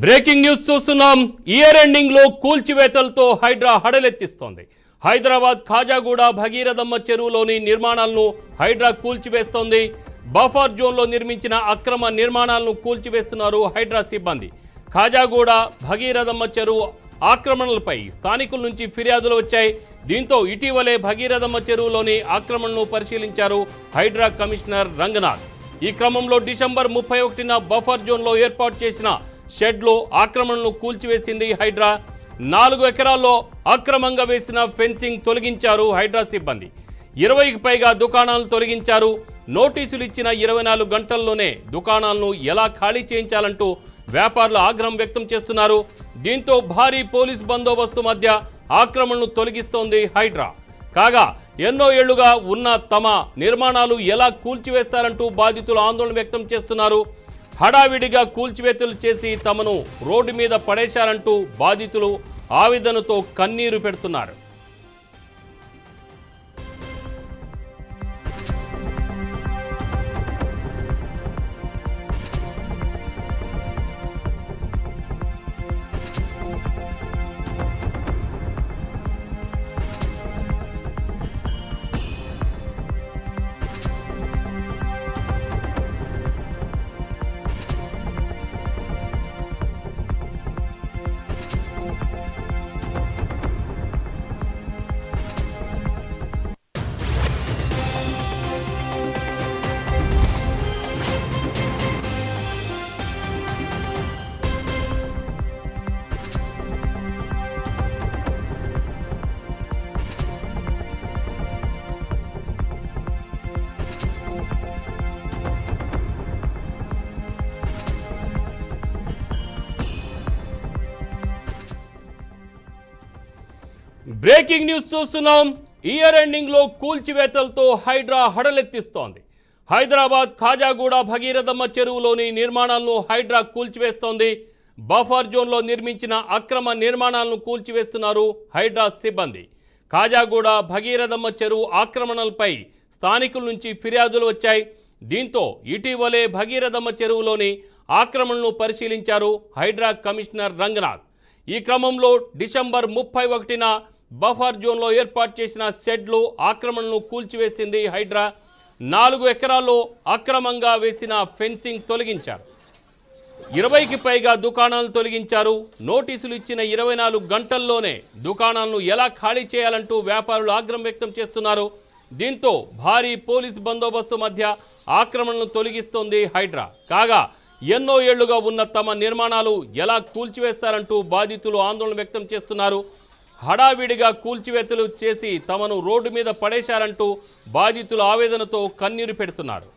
Breaking news చూస్తున్నాం. Year ending లో కూల్చివేతలతో హైడ్రా హడలెత్తిస్తోంది. హైదరాబాద్ ఖాజాగూడ భగీరథమ్మ చెరువులోని నిర్మాణాలను హైడ్రా కూల్చివేస్తోంది. బఫర్ జోన్లో నిర్మించిన అక్రమ నిర్మాణాలను కూల్చివేస్తున్నారు హైడ్రా సిబ్బంది. ఖాజాగూడ భగీరథమ్మ చెరువు ఆక్రమణలపై స్థానికుల నుంచి ఫిర్యాదులు వచ్చాయి. దీంతో ఇటీవలే భగీరథమ్మ చెరువులోని ఆక్రమణను పరిశీలించారు హైడ్రా కమిషనర్ రంగనాథ్. ఈ క్రమంలో డిసెంబర్ 31న బఫర్ జోన్లో ఏర్పాటు చేసిన షెడ్లో ఆక్రమణను కూల్చివేసింది హైడ్రా. 4 ఎకరాల్లో అక్రమంగా వేసిన ఫెన్సింగ్ తొలగించారు హైడ్రా సిబ్బంది. 20కి పైగా దుకాణాలను తొలగించారు. నోటీసులు ఇచ్చిన 24 గంటల్లోనే దుకాణాలను ఎలా ఖాళీ చేయించాలంటూ వ్యాపారులు ఆగ్రహం వ్యక్తం చేస్తున్నారు. దీంతో భారీ పోలీస్ బందోబస్తు మధ్య ఆక్రమణను తొలగిస్తోంది హైడ్రా. కాగా ఎన్నో ఏళ్లుగా ఉన్న తమ నిర్మాణాలు ఎలా కూల్చివేస్తారంటూ బాధితులు ఆందోళన వ్యక్తం చేస్తున్నారు. హడావిడిగా కూల్చివేతలు చేసి తమను రోడ్డు మీద పడేశారంటూ బాధితులు ఆవేదనతో కన్నీరు పెడుతున్నారు. బ్రేకింగ్ న్యూస్ చూస్తున్నాం. ఇయర్ ఎండింగ్ లో కూల్చివేతలతో హైడ్రా హడలెత్తిస్తోంది. హైదరాబాద్ ఖాజాగూడ భగీరథమ్మ చెరువులోని నిర్మాణాలను హైడ్రా కూల్చివేస్తోంది. బఫర్ జోన్లో నిర్మించిన అక్రమ నిర్మాణాలను కూల్చివేస్తున్నారు హైడ్రా సిబ్బంది. ఖాజాగూడ భగీరథమ్మ చెరువు ఆక్రమణలపై స్థానికుల నుంచి ఫిర్యాదులు వచ్చాయి. దీంతో ఇటీవలే భగీరథమ్మ చెరువులోని ఆక్రమణను పరిశీలించారు హైడ్రా కమిషనర్ రంగనాథ్. ఈ క్రమంలో డిసెంబర్ 31న బఫర్ జోన్లో ఏర్పాటు చేసిన షెడ్లు ఆక్రమణను కూల్చివేసింది హైడ్రా. 4 ఎకరాల్లో అక్రమంగా వేసిన ఫెన్సింగ్ తొలగించారు. 20కి పైగా దుకాణాలను తొలగించారు. నోటీసులు ఇచ్చిన 24 గంటల్లోనే దుకాణాలను ఎలా ఖాళీ చేయాలంటూ వ్యాపారులు ఆగ్రహం వ్యక్తం చేస్తున్నారు. దీంతో భారీ పోలీస్ బందోబస్తు మధ్య ఆక్రమణను తొలగిస్తోంది హైడ్రా. కాగా ఎన్నో ఏళ్లుగా ఉన్న తమ నిర్మాణాలు ఎలా కూల్చివేస్తారంటూ బాధితులు ఆందోళన వ్యక్తం చేస్తున్నారు. హడావిడిగా కూల్చివేతలు చేసి తమను రోడ్డు మీద పడేశారంటూ బాధితులు ఆవేదనతో కన్నీరు పెడుతున్నారు.